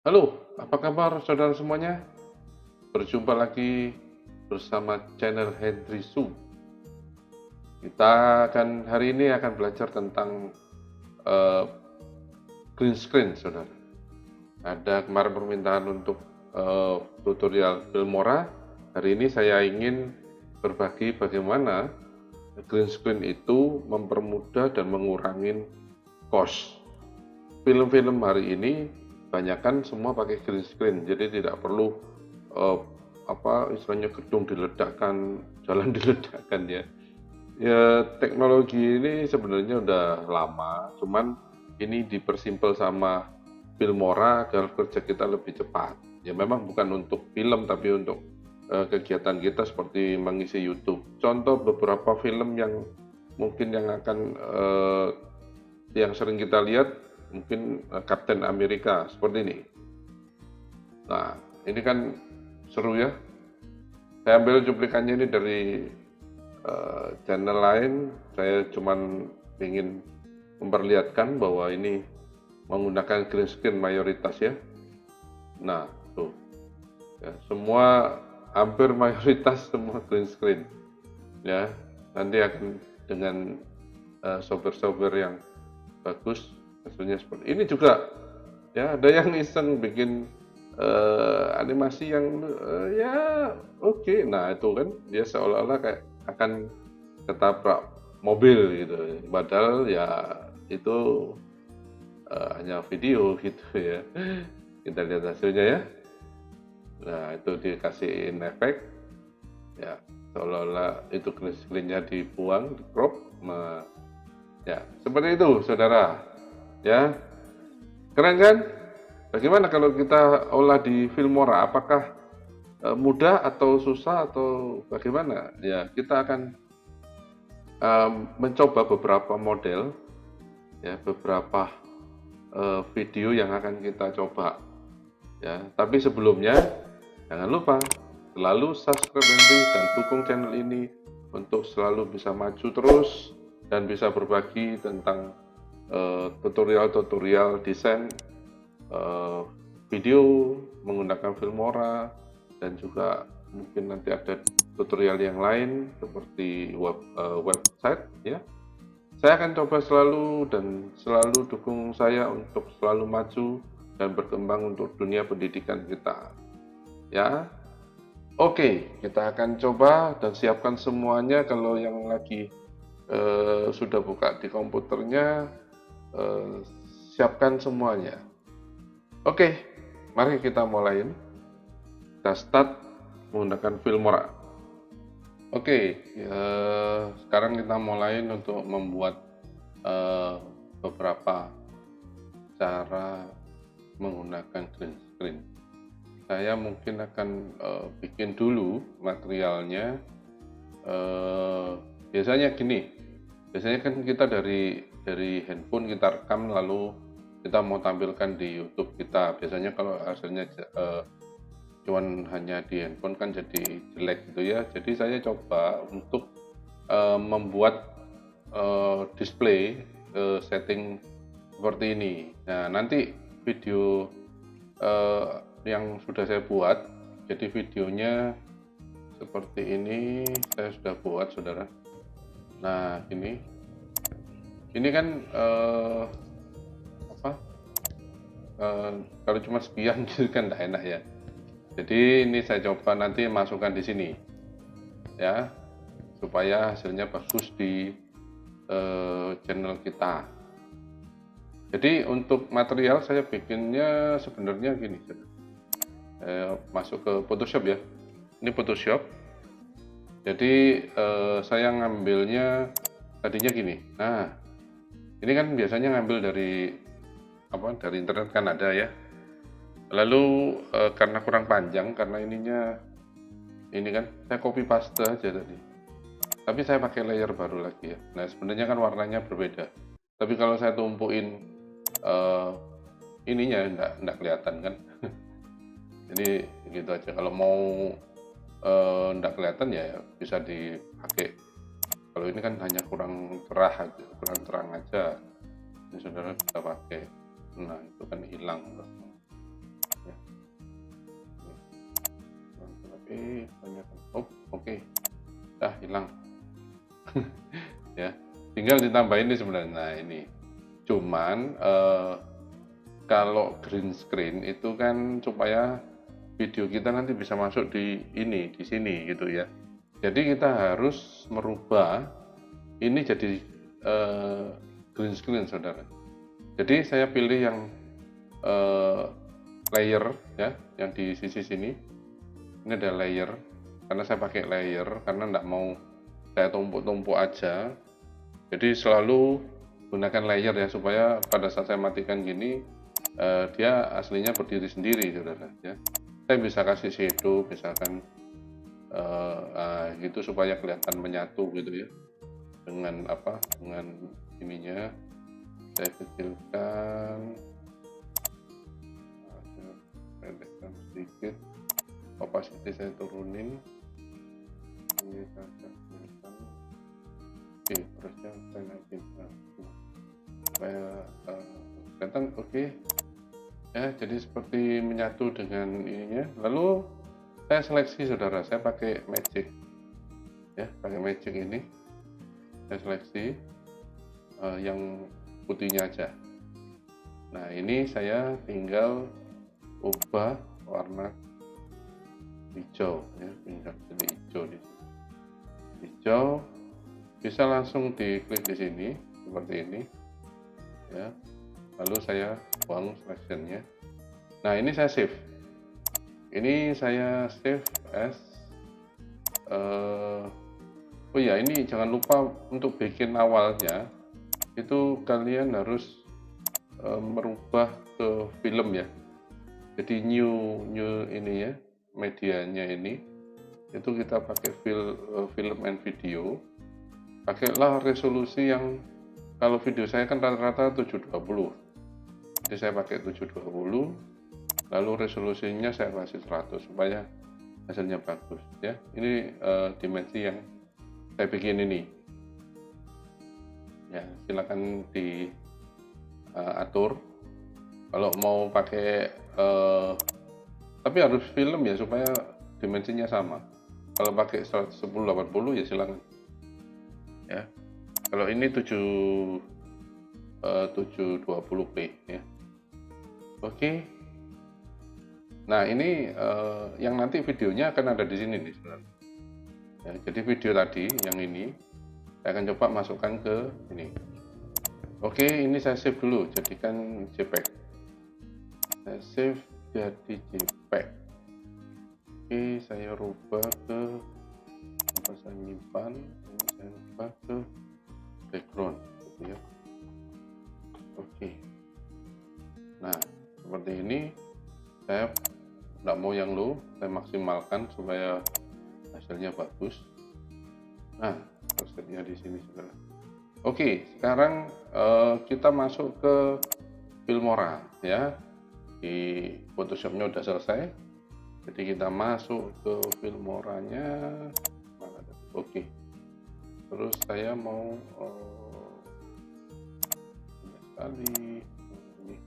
Halo, apa kabar saudara semuanya? Berjumpa lagi bersama channel Henry Su. Kita hari ini akan belajar tentang eh, green screen, saudara. Ada kemarin permintaan untuk tutorial Filmora. Hari ini saya ingin berbagi bagaimana green screen itu mempermudah dan mengurangi cost. Film-film hari ini banyakkan semua pakai green screen, jadi tidak perlu eh, istilahnya gedung diledakkan, jalan diledakkan ya. Ya teknologi ini sebenarnya udah lama, cuman ini dipersimpel sama Filmora agar kerja kita lebih cepat. Ya memang bukan untuk film tapi untuk kegiatan kita seperti mengisi YouTube. Contoh beberapa film yang mungkin yang sering kita lihat mungkin Captain America seperti ini. Nah, ini kan seru ya. Saya ambil cuplikannya ini dari channel lain. Saya cuman ingin memperlihatkan bahwa ini menggunakan green screen mayoritas ya. Nah, tuh. Ya, semua hampir mayoritas semua green screen. Ya, nanti akan dengan software-software yang bagus hasilnya seperti ini juga. Ya, ada yang iseng bikin animasi yang ya oke. Nah, itu kan dia seolah-olah kayak akan ketabrak mobil gitu. Padahal ya itu hanya video gitu ya. Kita lihat hasilnya ya. Nah, itu dikasihin efek ya seolah-olah itu screen-nya dibuang, di crop. Ya, seperti itu saudara. Ya, keren kan? Bagaimana kalau kita olah di Filmora? Apakah mudah atau susah atau bagaimana? Ya, kita akan mencoba beberapa model, ya, beberapa video yang akan kita coba. Ya, tapi sebelumnya jangan lupa selalu subscribe dan dukung channel ini untuk selalu bisa maju terus dan bisa berbagi tentang tutorial-tutorial desain video menggunakan Filmora dan juga mungkin nanti ada tutorial yang lain seperti website ya. Saya akan coba selalu dan selalu dukung saya untuk selalu maju dan berkembang untuk dunia pendidikan kita. Ya. Oke, kita akan coba dan siapkan semuanya. Kalau yang lagi sudah buka di komputernya, siapkan semuanya. Oke, mari kita mulai. Kita start menggunakan Filmora. Oke, sekarang kita mulai untuk membuat beberapa cara menggunakan green screen. Saya mungkin akan bikin dulu materialnya. Biasanya gini, biasanya kan kita dari handphone kita rekam lalu kita mau tampilkan di YouTube kita. Biasanya kalau hasilnya cuman hanya di handphone kan jadi jelek gitu ya. Jadi saya coba untuk membuat display setting seperti ini. Nah, nanti video yang sudah saya buat, jadi videonya seperti ini saya sudah buat, saudara. Nah, ini kan kalau cuma sekian gitu kan tidak enak ya. Jadi ini saya coba nanti masukkan di sini ya, supaya hasilnya bagus di channel kita. Jadi untuk material saya bikinnya sebenarnya gini, masuk ke Photoshop ya. Ini Photoshop. Jadi saya ngambilnya tadinya gini. Nah, ini kan biasanya ngambil dari internet kan ada ya. Lalu karena kurang panjang, karena ini kan saya copy paste aja tadi. Tapi saya pakai layer baru lagi ya. Nah, sebenarnya kan warnanya berbeda. Tapi kalau saya tumpuin ininya enggak kelihatan kan. Jadi gitu aja. Kalau mau enggak kelihatan ya bisa dipakai. Kalau ini kan hanya kurang terang aja. Ini saudara bisa pakai. Nah, itu kan hilang. Oke, hilang. Ya, tinggal ditambahin ini sebenarnya. Nah ini, cuman kalau green screen itu kan supaya video kita nanti bisa masuk di sini gitu ya. Jadi kita harus merubah ini jadi green screen, saudara. Jadi saya pilih yang layer ya, yang di sisi sini. Ini ada layer, karena saya pakai layer karena enggak mau saya tumpuk-tumpuk aja. Jadi selalu gunakan layer ya, supaya pada saat saya matikan gini dia aslinya berdiri sendiri, saudara ya. Saya bisa kasih shadow misalkan gitu supaya kelihatan menyatu gitu ya dengan dengan ininya. Saya kecilkan, pendekkan sedikit, opacity saya turunin, ini saya kecilkan. Oke, terusnya saya naikin supaya kelihatan. Oke ya, jadi seperti menyatu dengan ininya. Lalu saya seleksi, saudara, saya pakai magic ya, pakai magic ini saya seleksi yang putihnya aja. Nah ini saya tinggal ubah warna hijau ya, tinggal jadi hijau di sini. Hijau bisa langsung diklik di sini seperti ini ya. Lalu saya buang selection-nya. Nah ini saya save. Ini saya save as oh ya, ini jangan lupa untuk bikin awalnya itu kalian harus merubah ke film ya. Jadi new ini ya, medianya ini itu kita pakai film and video. Pakailah resolusi yang, kalau video saya kan rata-rata 720, jadi saya pakai 720, lalu resolusinya saya kasih 100 supaya hasilnya bagus ya. Ini dimensi yang saya bikin ini ya, silakan diatur kalau mau pakai tapi harus film ya supaya dimensinya sama. Kalau pakai 110/80 ya silakan ya. Kalau ini 720p ya. Oke. Nah ini yang nanti videonya akan ada di sini nih, saudara. Ya, jadi video tadi yang ini saya akan coba masukkan ke ini. Oke, ini saya save dulu, jadikan JPEG. Saya save jadi JPEG. Oke, saya rubah ke apa, saya nyimpan, ini saya rubah ke background gitu ya. Oke. Nah, seperti ini. Saya tidak mau yang low, saya maksimalkan supaya hasilnya bagus. Nah, presetnya di sini, saudara. Oke, sekarang kita masuk ke Filmora ya. Di Photoshopnya udah selesai, jadi kita masuk ke Filmoranya. Oke, terus saya mau sekali ini.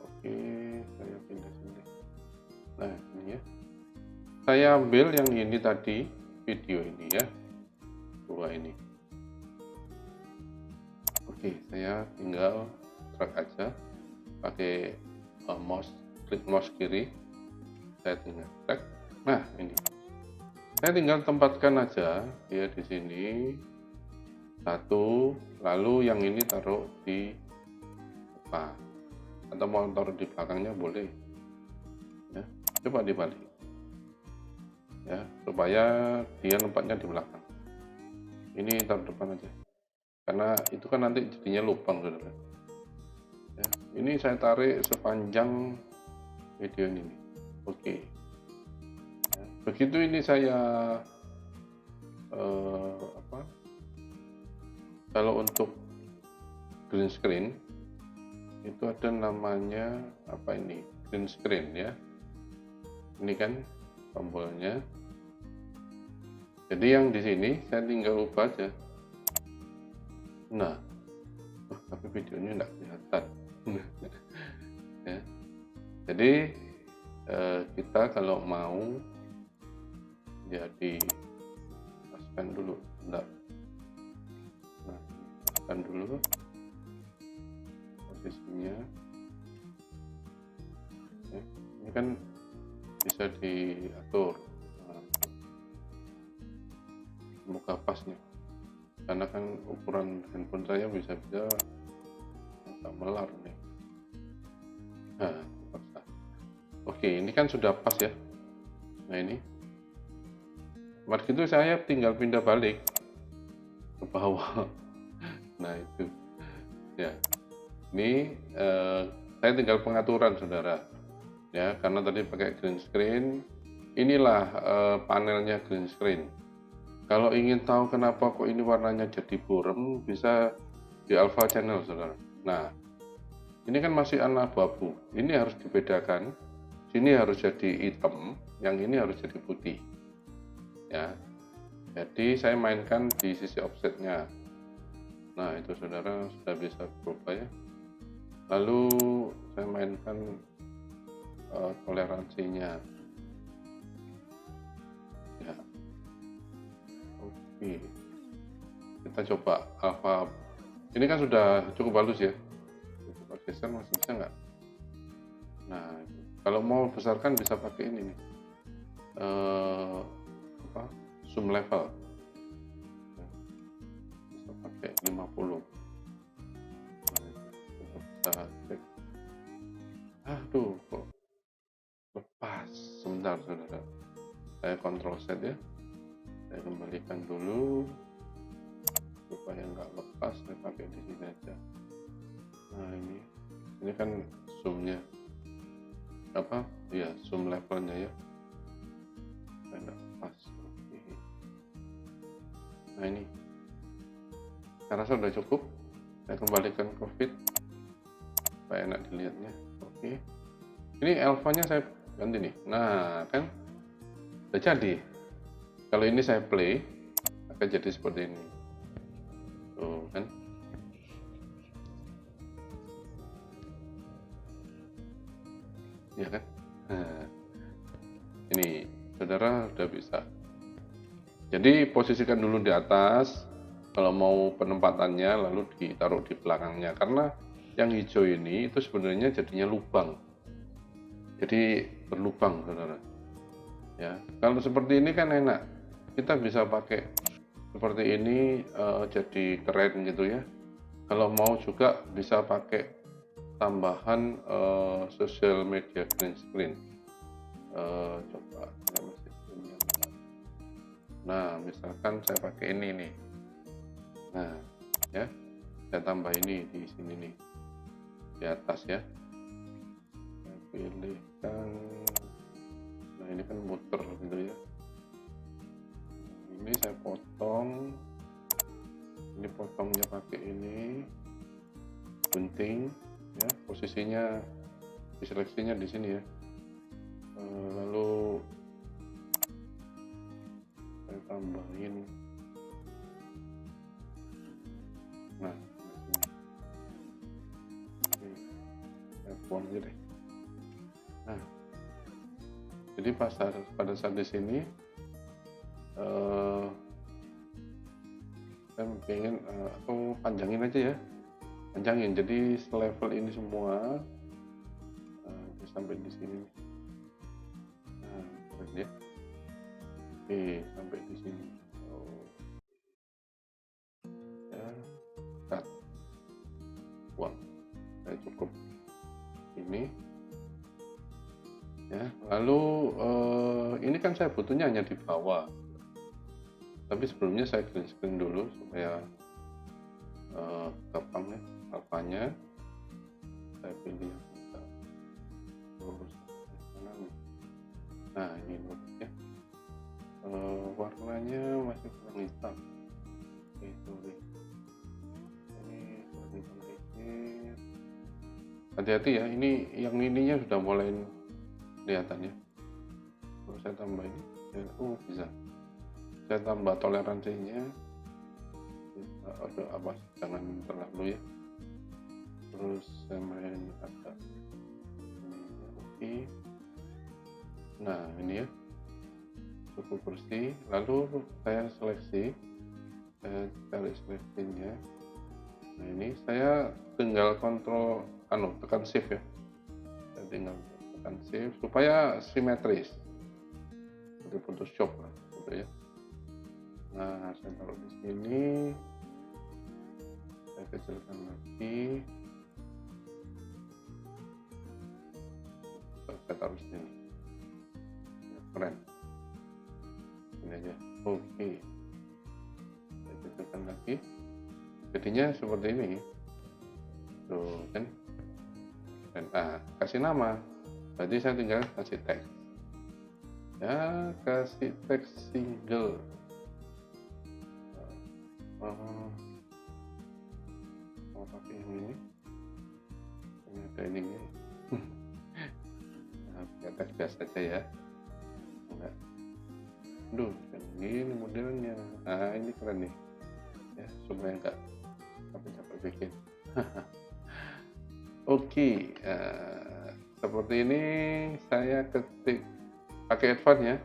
Oke, saya pindah sini. Nah ini ya, saya ambil yang ini tadi, video ini ya, dua ini. Oke, saya tinggal drag aja pakai mouse, klik mouse kiri, saya tinggal drag. Nah ini saya tinggal tempatkan aja dia di sini satu, lalu yang ini taruh di depan atau mau taruh di belakangnya boleh ya. Coba dibalik ya, supaya dia tempatnya di belakang. Ini taruh depan aja, karena itu kan nanti jadinya lubang, saudara ya. Ini saya tarik sepanjang video ini. Oke ya. Begitu ini saya kalau untuk green screen itu ada namanya apa ini, green screen ya. Ini kan tombolnya. Jadi yang di sini saya tinggal ubah aja. Nah, tapi videonya enggak kelihatan. Ya. Jadi kita kalau mau ya di scan dulu, bentar. Nah, scan dulu posisinya ya. Ini kan bisa diatur. Nah, semoga pas nih, karena kan ukuran handphone saya bisa-bisa agak melar nih. Nah, pas. Oke, ini kan sudah pas ya. Nah, ini mari itu saya tinggal pindah balik ke bawah. Nah, itu ya, ini saya tinggal pengaturan saudara ya, karena tadi pakai green screen. Inilah panelnya green screen. Kalau ingin tahu kenapa kok ini warnanya jadi burem, bisa di Alpha Channel saudara. Nah, ini kan masih abu-abu, ini harus dibedakan. Sini harus jadi hitam, yang ini harus jadi putih ya. Jadi saya mainkan di sisi offsetnya. Nah, itu saudara sudah bisa berubah ya. Lalu saya mainkan toleransinya ya. Oke, kita coba alpha. Ini kan sudah cukup halus ya. Coba geser, masih bisa nggak? Nah, kalau mau besarkan bisa pakai ini nih, zoom level, bisa pakai 50. Kita cek. Aduh, kok lepas. Sebentar saudara, saya kontrol set ya, saya kembalikan dulu supaya nggak lepas. Saya pakai di sini aja. Nah, ini kan zoomnya apa ya, zoom levelnya ya, saya nggak lepas. Oke. Nah, ini saya rasa sudah cukup. Saya kembalikan ke feed supaya enak dilihatnya. Oke, ini alpha-nya saya ganti nih. Nah, kan udah jadi. Kalau ini saya play akan jadi seperti ini tuh kan. Ya kan. Nah, ini saudara udah bisa. Jadi posisikan dulu di atas kalau mau penempatannya, lalu ditaruh di belakangnya, karena yang hijau ini itu sebenarnya jadinya lubang, jadi berlubang saudara ya. Kalau seperti ini kan enak, kita bisa pakai seperti ini, jadi keren gitu ya. Kalau mau juga bisa pakai tambahan social media green screen. Coba saya masih punya. Nah, misalkan saya pakai ini nih. Nah ya, saya tambah ini di sini nih, di atas ya. Saya pilihkan, nah ini kan muter gitu ya. Ini saya potong, ini potongnya pakai ini gunting ya, posisinya diseleksinya di sini ya. Lalu saya tambahin, nah ini saya buang aja deh. Nah, jadi pada saat di sini saya pengen atau panjangin aja ya, panjangin jadi selevel ini semua sampai di sini. Nah, keren ya. Oke, sampai di sini. Ya, cut, buang. Saya cukup ini. Ya, lalu ini kan saya butuhnya hanya di bawah. Tapi sebelumnya saya green screen dulu supaya gampang ya, alfanya. Saya pilih yang lurus kanan. Nah, ini lurus ya. Warnanya masih kurang hitam. Oke, sorry. Ini kurang hitam dikit. Hati-hati ya, ini yang ininya sudah mulai kelihatan ya. Kalau saya tambah ini, bisa. Saya tambah toleransinya. Ada apa? Jangan terlalu ya. Terus saya main agak ini, oke. Nah, ini ya. cukup bersih. Lalu saya seleksi, saya cari seleksinya. Nah ini saya tinggal kontrol tekan shift ya, saya tinggal tekan shift supaya simetris seperti Photoshop lah gitu ya. Nah saya taruh di sini, saya kecilkan lagi, saya taruh di sini, ya, keren ini aja. Oke, saya kecilkan lagi, jadinya seperti ini tuh kan. Dan kasih nama, berarti saya tinggal kasih teks ya, kasih teks single. Mau pakai ini ada ininya. Nah, pakai teks biasa aja ya, enggak yang ini modelnya. Nah ini keren nih ya, supaya enggak capek-capek bikin. Oke, seperti ini saya ketik pakai advance ya,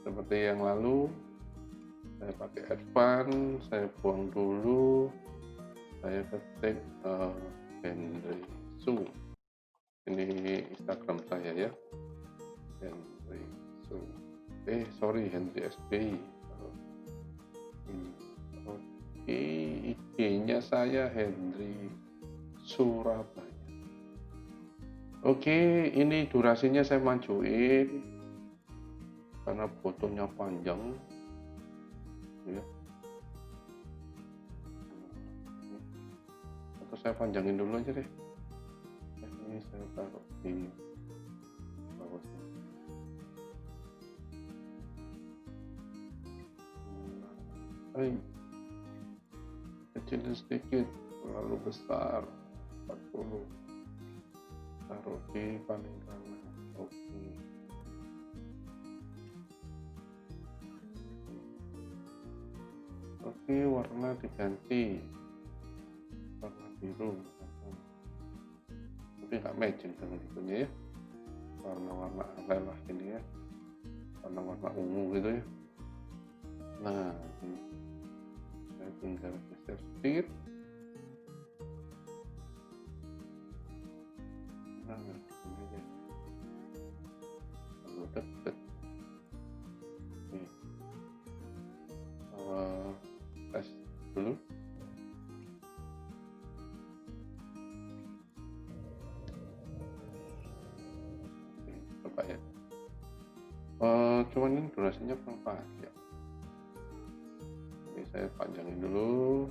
seperti yang lalu saya pakai advance, saya buang dulu, saya ketik Henry Su, ini Instagram saya ya, Henry Su, sorry Henry SBY. Oke, IG-nya saya Henry Surabaya. Oke, ini durasinya saya majuin karena fotonya panjang ya. Atau saya panjangin dulu aja deh. Ini saya taruh di bawah sini. Kecilin sedikit, terlalu besar. 40, taruh di paling kanan. Oke, warna diganti warna biru, tapi nggak matching dengan itunya ya, warna-warna lelah ini ya, warna-warna ungu gitu ya. Nah ini saya tinggal geser sedikit. Nah ini aja, terlalu deket. Tes dulu. Coba ya. Cuman ini durasinya kurang panjang. Oke, saya panjangin dulu.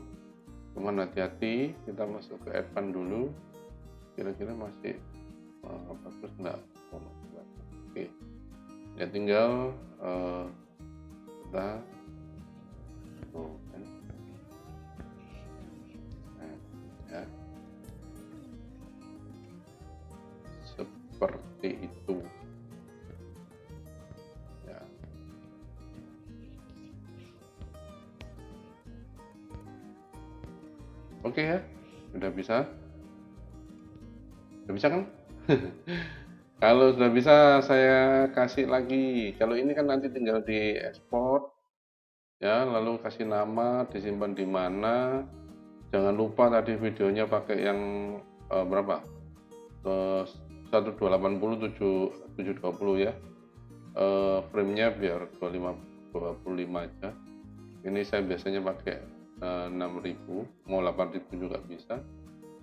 Cuman hati-hati, kita masuk ke advance dulu. Kira-kira masih bagus enggak? Oke, ya tinggal kita kan. Ya. Seperti itu ya. Oke ya, sudah bisa kan? Kalau sudah bisa saya kasih lagi. Kalau ini kan nanti tinggal di export ya, lalu kasih nama, disimpan di mana. Jangan lupa tadi videonya pakai yang berapa? 1280 720 ya. Frame-nya biar 25 aja. Ini saya biasanya pakai 6000, mau 8000 juga bisa.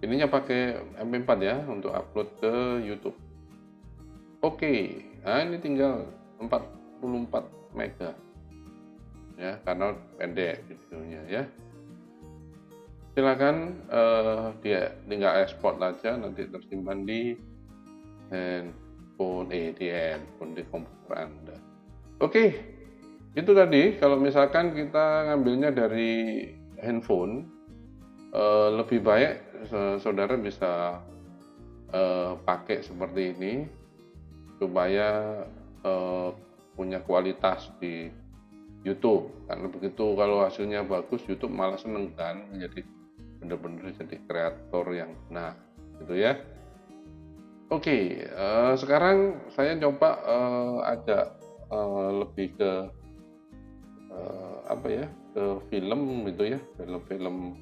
Ininya pakai MP4 ya untuk upload ke YouTube. Oke, nah ini tinggal 44 mega ya, karena pendek videonya ya. Silakan dia tinggal ekspor aja, nanti tersimpan di handphone di komputer Anda. Oke, itu tadi. Kalau misalkan kita ngambilnya dari handphone, lebih baik saudara bisa pakai seperti ini supaya punya kualitas di YouTube. Karena begitu kalau hasilnya bagus, YouTube malah seneng kan, menjadi benar-benar jadi kreator yang benar gitu ya. Oke, sekarang saya coba ajak lebih ke apa ya, ke film gitu ya, film-film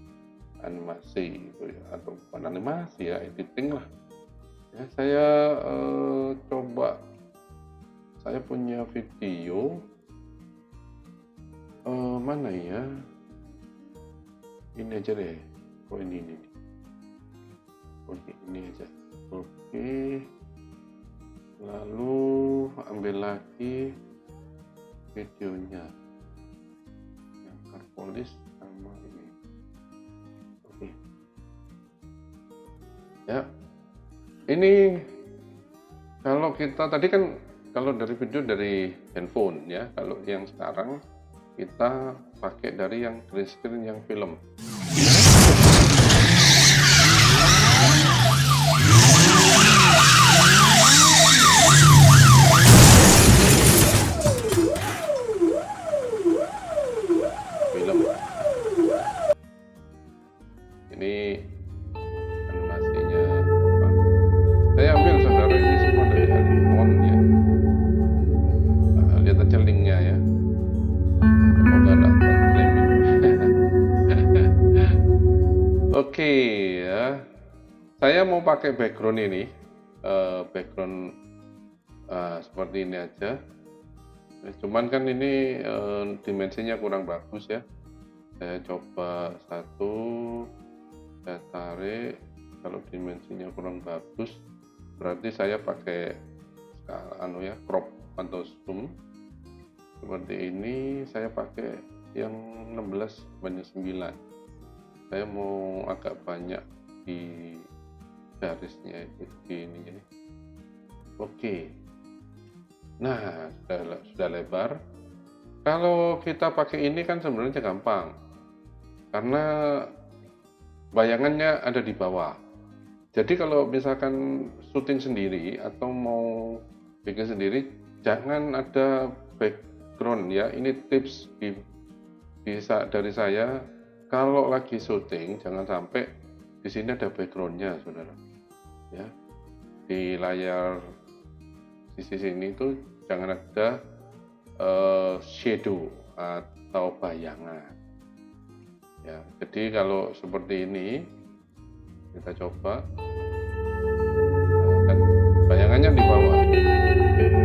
animasi gitu ya, atau bukan animasi ya, editing lah ya. Saya coba, saya punya video mana ya, ini aja deh. Oh ini. Oke, ini aja. Oke, lalu ambil lagi videonya yang Carpolis sama ini. Oke ya, ini kalau kita tadi kan, kalau dari video dari handphone ya, kalau yang sekarang kita pakai dari yang green screen yang film. Ini animasinya apa? Saya ambil saudara ini semua dari handphone ya. Lihat aja linknya ya. Semoga ada klaiming. Oke ya. Saya mau pakai background ini, background seperti ini aja. Cuman kan ini dimensinya kurang bagus ya. Saya coba satu, saya tarik. Kalau dimensinya kurang bagus, berarti saya pakai crop atau zoom seperti ini. Saya pakai yang 16:9. Saya mau agak banyak di garisnya itu, di ini jadi. Oke, nah sudah lebar. Kalau kita pakai ini kan sebenarnya gampang, karena bayangannya ada di bawah. Jadi kalau misalkan syuting sendiri atau mau bikin sendiri, jangan ada background ya. Ini tips dari saya. Kalau lagi syuting, jangan sampai di sini ada backgroundnya, saudara. Ya, di layar sisi sini itu jangan ada shadow atau bayangan. Ya, jadi kalau seperti ini, kita coba, kan bayangannya di bawah,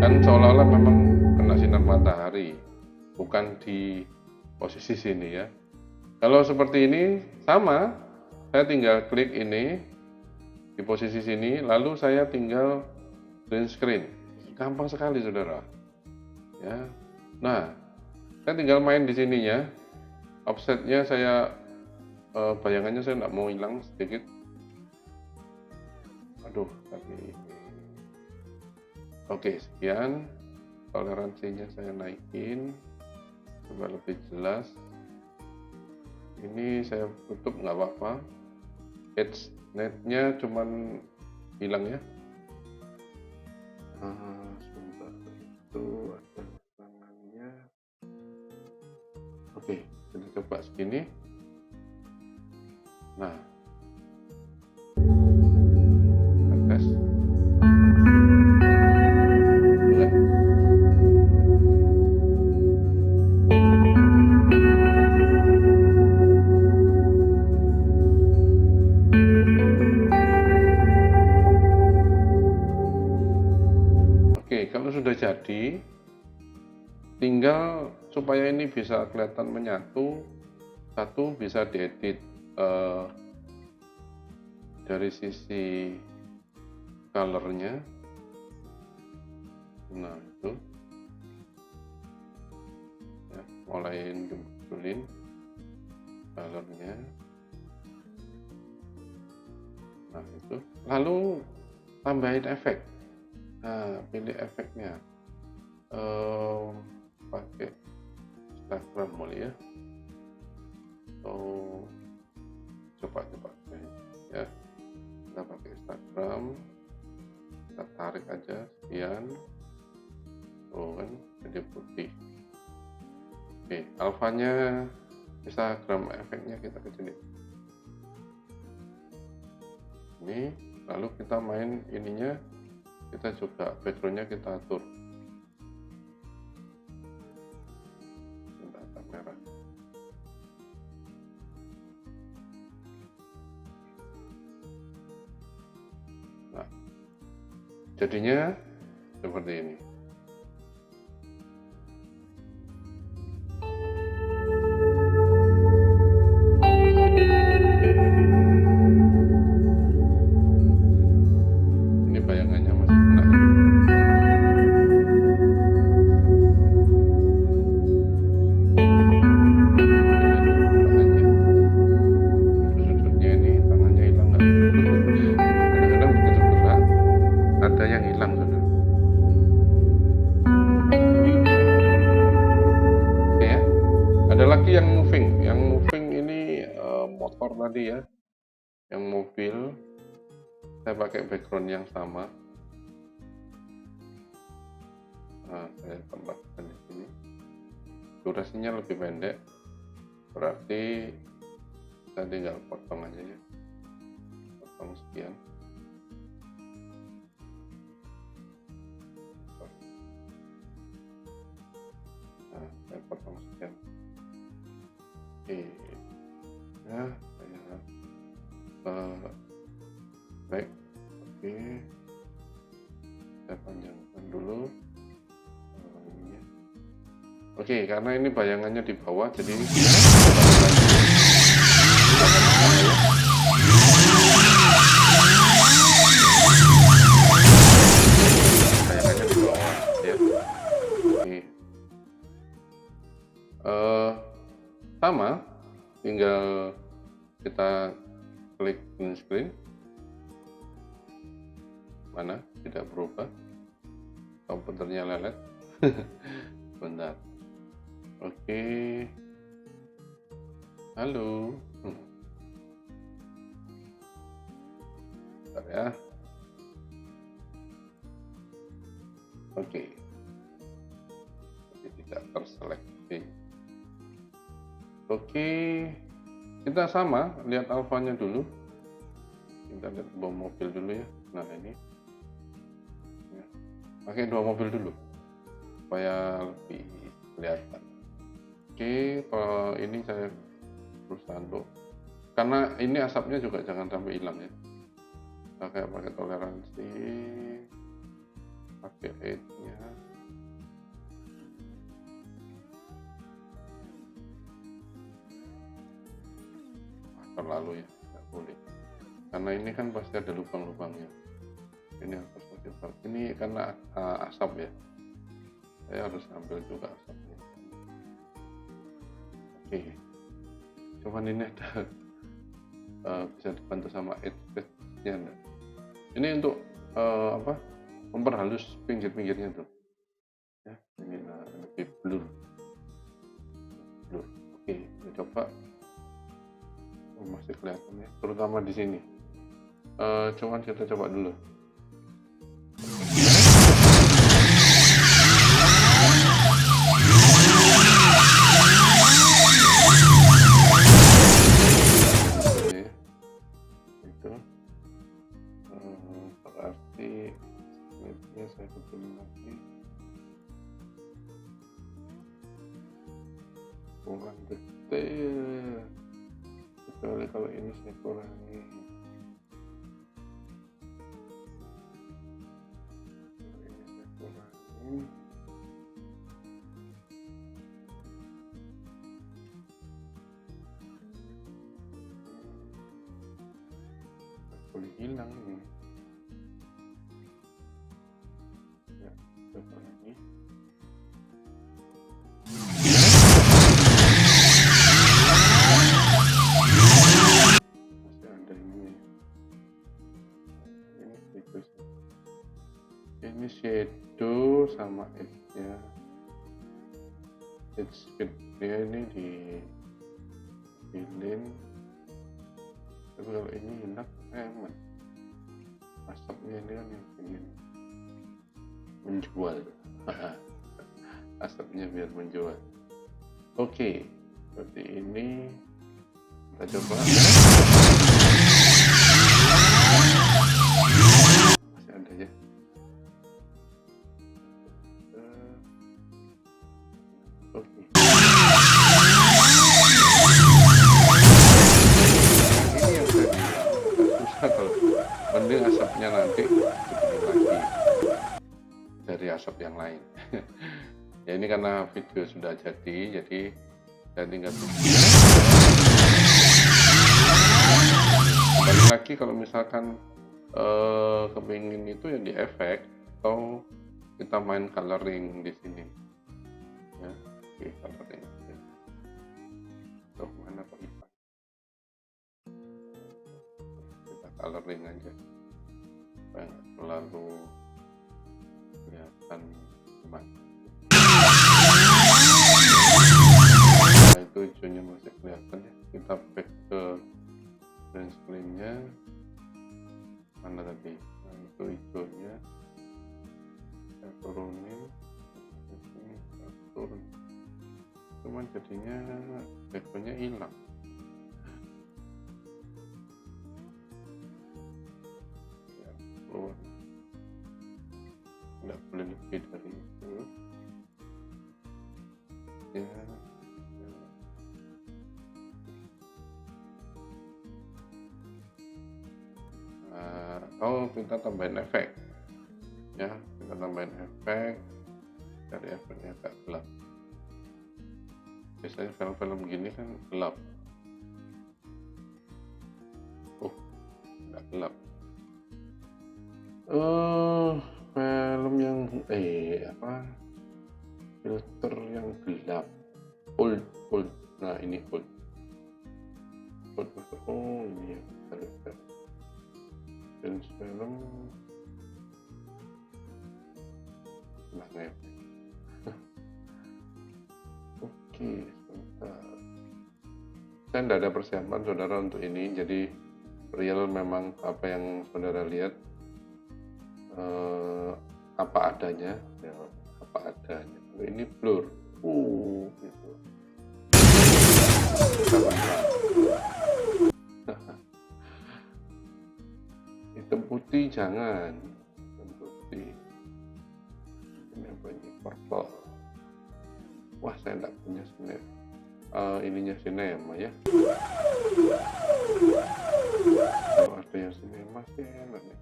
kan seolah-olah memang kena sinar matahari, bukan di posisi sini ya. Kalau seperti ini sama, saya tinggal klik ini di posisi sini, lalu saya tinggal green screen. Gampang sekali, saudara. Ya, nah, saya tinggal main di sininya. Offsetnya saya bayangannya saya nggak mau hilang sedikit. Aduh, tapi oke, sekian. Toleransinya saya naikin supaya lebih jelas. Ini saya tutup nggak apa-apa. Edge netnya cuman hilang ya. Sebentar, itu ada tangannya. Oke, kita coba segini. Nah, tes. Oke, kalau sudah jadi, tinggal supaya ini bisa kelihatan menyatu, satu bisa diedit dari sisi colornya. Nah itu ya, mulai munculin colornya. Nah itu, lalu tambahin efek. Nah, pilih efeknya, pakai Instagram boleh ya, atau coba ya, kita pakai Instagram, kita tarik aja sekian, tuh kan jadi putih. Oke, alfanya Instagram efeknya kita kecilin ini, lalu kita main ininya, kita juga backgroundnya kita atur. Jadinya seperti ini. Ini bayangannya masih kena. Sudut-sudutnya ini tangannya hilang nggak? Kadang-kadang begitu gerak ada yang hilang, saudara. Oke ya. Ada lagi yang moving. Yang moving ini motor tadi ya. Yang mobil saya pakai background yang sama. Nah, saya tambahkan di sini. Durasinya lebih pendek. Berarti kita tinggal potong aja ya. Potong sekian. Nah, saya potong sekian. Oke. Ya, saya baik. Oke. Saya panjangkan dulu. Ininya. Oke, karena ini bayangannya di bawah, jadi bayangannya di bawah ya. Oke. Sama, tinggal kita klik green screen. Mana? Tidak berubah. Komputernya lelet. Bentar. Oke. Halo. Bentar ya. Oke. Tapi tidak terseleksi. Oke. Kita sama, lihat alfanya dulu. Kita lihat dua mobil dulu ya. Nah, ini. Ya. Pakai dua mobil dulu. Supaya lebih kelihatan. Oke, kalau ini saya berusaha untuk, karena ini asapnya juga jangan sampai hilang ya. Pakai toleransi, pakai edge-nya. Terlalu ya, nggak boleh. Karena ini kan pasti ada lubang-lubangnya. Ini harus dibuat. Ini karena asap ya. Saya harus ambil juga asapnya. Oke. Cuman ini ada bisa dibantu sama edge-nya. Ini untuk memperhalus pinggir-pinggirnya tuh. Ya, ini lebih blur. Oke, kita coba. Masih kelihatan ya, terutama di sini. Cuman kita coba dulu. Itu berarti ini saya betulin lagi. Kurang detail. Kecuali kalau ini saya kurangi. Ini saya kurangi. Boleh hilang ini. Ya, coba lagi. Ini shadow sama edge-nya. Edge speed-nya ini di pilih. Tapi kalau ini enak, emang asapnya ini kan yang ingin menjual. Asapnya biar menjual. Oke, seperti ini. Kita coba. Masih ada ya. Oke. Ini yang tadi susah, kalau mending asapnya nanti begini lagi. dari asap yang lain. Ya ini karena video sudah jadi saya tinggal kembali lagi kalau misalkan kepingin itu ya di efek atau kita main coloring di sini ya, di coloring tuh mana kok hitam, kita coloring aja supaya nggak terlalu kelihatan teman. Nah itu hijaunya masih kelihatan ya, kita back ke green screen-nya mana tadi. Nah itu hijaunya saya turunin, ini saya turun, cuman jadinya background-nya hilang. Ya, keluar, nggak boleh lebih dari itu ya, ya. Atau kita tambahin efek ya, kita tambahin efek dari efeknya agak gelap. Biasanya film-film gini kan gelap. Nggak gelap. Film yang filter yang gelap, old. Nah ini old. Oh ini ya, film nah efek. Oke, sebentar. Saya tidak ada persiapan saudara untuk ini, jadi real memang apa yang saudara lihat apa adanya ya, apa adanya. Ini blur gitu. Hitam putih jangan, hitam putih. Ini apa ini, purple. Wah saya tidak punya ininya sinema ya. Kalau ada yang sinema sih enak nih,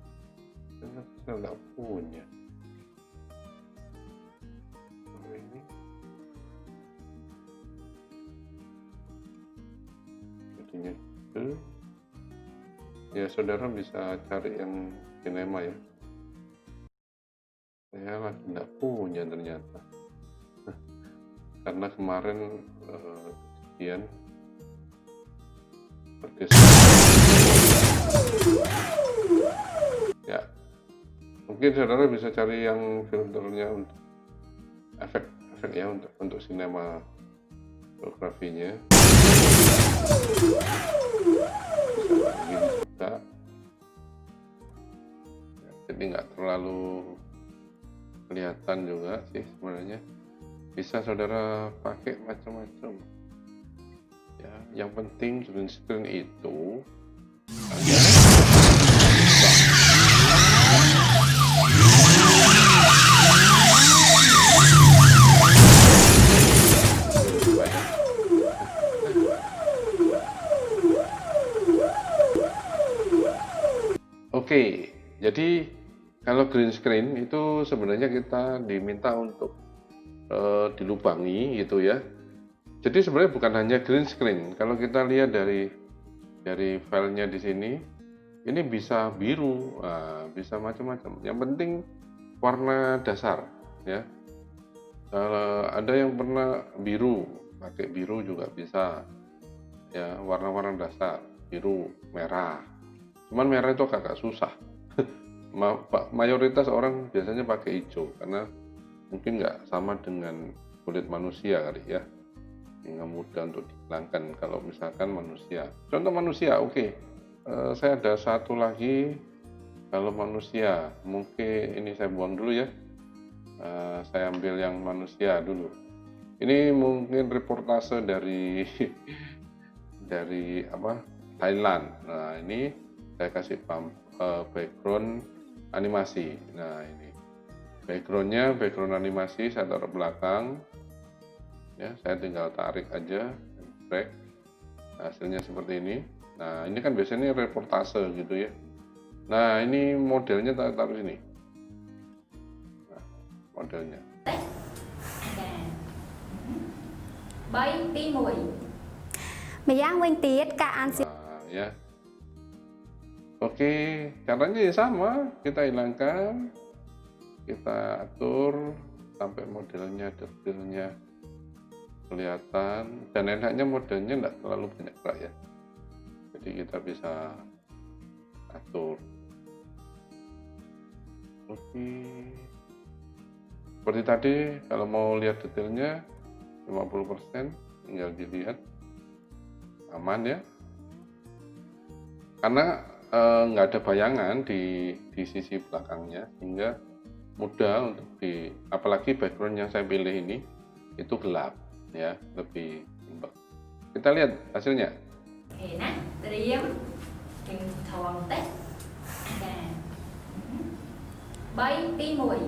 ternyata saya tidak punya. Kalau ini jadinya gitu ya, saudara bisa cari yang sinema ya. Saya lagi tidak punya ternyata. Karena kemarin kejadian bergeser ya, mungkin saudara bisa cari yang filternya untuk efek ya, untuk sinema fotografinya begini juga ya, jadi nggak terlalu kelihatan juga sih sebenarnya. Bisa saudara pakai macam-macam ya, yang penting green screen itu Oke, jadi kalau green screen itu sebenarnya kita diminta untuk dilubangi gitu ya. Jadi sebenarnya bukan hanya green screen. Kalau kita lihat dari filenya di sini, ini bisa biru, bisa macam-macam. Yang penting warna dasar ya. Ada yang pernah biru, pakai biru juga bisa ya, warna-warna dasar biru, merah. Cuman merah itu agak susah. Mayoritas orang biasanya pakai hijau karena mungkin nggak sama dengan kulit manusia kali ya, sehingga mudah untuk dihilangkan kalau misalkan manusia. Contoh manusia, oke. Saya ada satu lagi. Kalau manusia, mungkin ini saya buang dulu ya. Saya ambil yang manusia dulu. Ini mungkin reportase dari Thailand. Nah ini saya kasih background animasi. Nah ini background animasi saya taruh belakang ya, saya tinggal tarik aja, drag, hasilnya seperti ini. Nah ini kan biasanya reportase gitu ya. Nah ini modelnya taruh sini. Nah, modelnya. Bay tí mùi. Yang wing tiết ka an Nah, ya. Oke, caranya ya sama, kita hilangkan, kita atur sampai modelnya, detailnya kelihatan, dan enaknya modelnya tidak terlalu banyak gerak ya. Jadi kita bisa atur. Oke. Seperti tadi, kalau mau lihat detailnya 50%, tinggal dilihat. Aman ya. Karena nggak ada bayangan di sisi belakangnya, sehingga mudah untuk apalagi background yang saya pilih ini itu gelap ya, lebih simpel. Kita lihat hasilnya. Enak, diam, thòng tết, bay tí mùi.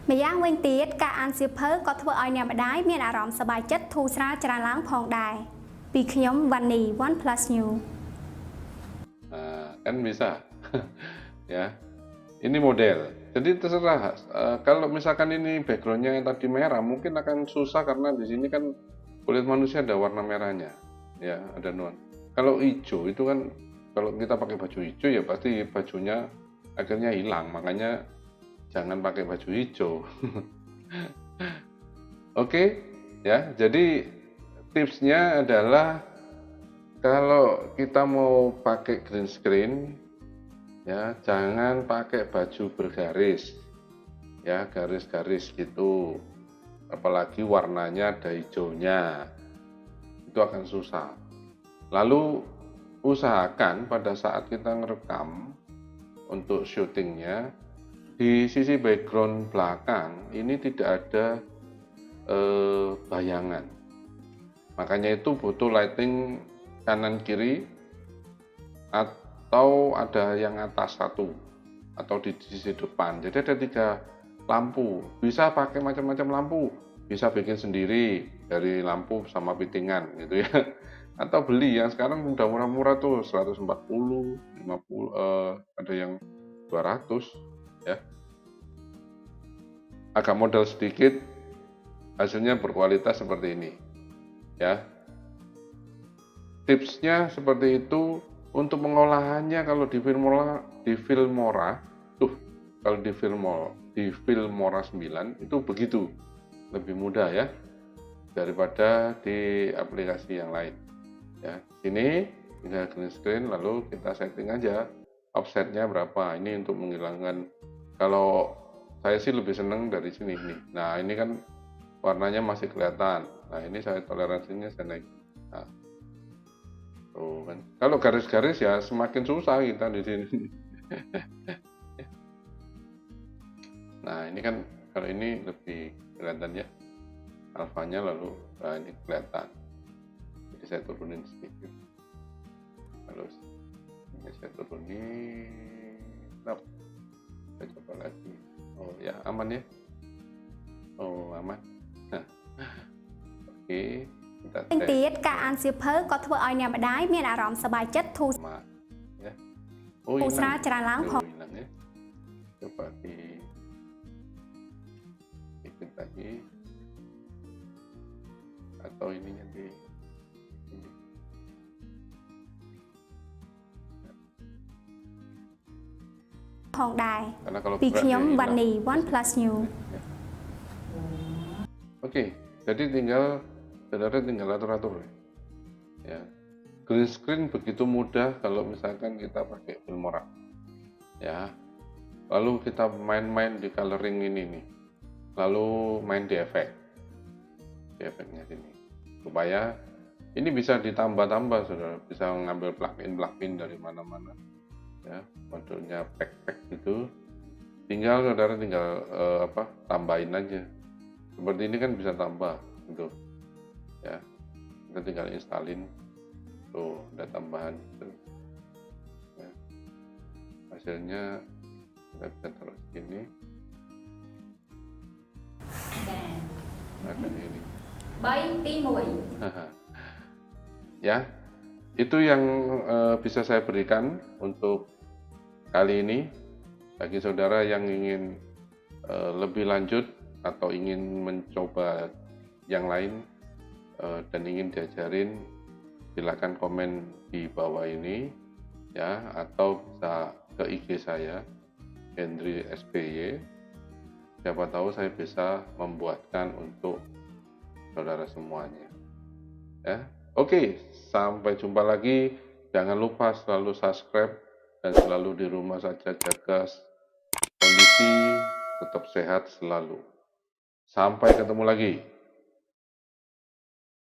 ម្យ៉ាងវិញទៀតការអានសៀវភៅក៏ធ្វើឲ្យអ្នកម្ដាយមានអារម្មណ៍សប្បាយចិត្តធូរស្រាលច្រើនឡើងផងដែរពីខ្ញុំវ៉ាន់នី OnePlus New. Nah, kan bisa ya, ini model, jadi terserah. Kalau misalkan ini backgroundnya yang tadi merah mungkin akan susah karena di sini kan kulit manusia ada warna merahnya ya, ada nuansa. Kalau hijau itu kan, kalau kita pakai baju hijau ya pasti bajunya akhirnya hilang, makanya jangan pakai baju hijau. Oke ya, jadi tipsnya adalah kalau kita mau pakai green screen ya, jangan pakai baju bergaris ya, garis-garis gitu, apalagi warnanya ada hijaunya, itu akan susah. Lalu usahakan pada saat kita ngerekam untuk syutingnya, di sisi background belakang ini tidak ada bayangan, makanya itu butuh lighting kanan kiri atau ada yang atas satu atau di sisi depan. Jadi ada 3 lampu, bisa pakai macam-macam lampu, bisa bikin sendiri dari lampu sama fittingan gitu ya, atau beli yang sekarang udah murah-murah tuh 140, 50, ada yang 200 ya, agak modal sedikit, hasilnya berkualitas seperti ini ya. Tipsnya seperti itu. Untuk pengolahannya kalau di Filmora kalau di Filmora 9 itu begitu, lebih mudah ya daripada di aplikasi yang lain ya. Sini tinggal green screen, lalu kita setting aja offsetnya berapa. Ini untuk menghilangkan, kalau saya sih lebih seneng dari sini nih. Nah ini kan warnanya masih kelihatan, nah ini saya toleransinya saya naik. Nah, tuh kan. Kalau garis-garis ya semakin susah kita di sini. Nah ini kan kalau ini lebih kelihatan ya alfanya, lalu nah ini kelihatan. Jadi saya turunin sedikit. Lalu ini saya turunin. Nah, saya coba lagi. Oh ya, aman ya. Oh aman. Oke. ទៀតការអានសៀវភៅក៏ធ្វើឲ្យអ្នកម្ដាយមានអារម្មណ៍សប្បាយចិត្តធូរស្រាលច្រើនឡើងផង Coba dikit lagi atau ininya di ini. Karena kalauពីខ្ញុំវ៉ាន់នី OnePlus New. Oke, jadi saudara tinggal atur-atur ya. Green screen begitu mudah kalau misalkan kita pakai Filmora ya. Lalu kita main-main di coloring ini nih, lalu main di efeknya sini, supaya ini bisa ditambah-tambah, saudara bisa mengambil plugin dari mana-mana ya, modelnya pack gitu, saudara tinggal tambahin aja. Seperti ini kan bisa tambah gitu ya, kita tinggal installin tuh, ada tambahan gitu ya. Hasilnya kita bisa taruh segini, ada ini ya. Itu yang bisa saya berikan untuk kali ini bagi saudara yang ingin lebih lanjut atau ingin mencoba yang lain dan ingin diajarin, silakan komen di bawah ini ya, atau bisa ke IG saya Henry SBY. Siapa tahu saya bisa membuatkan untuk saudara semuanya ya. Oke, sampai jumpa lagi. Jangan lupa selalu subscribe dan selalu di rumah saja, jaga kondisi, tetap sehat selalu. Sampai ketemu lagi.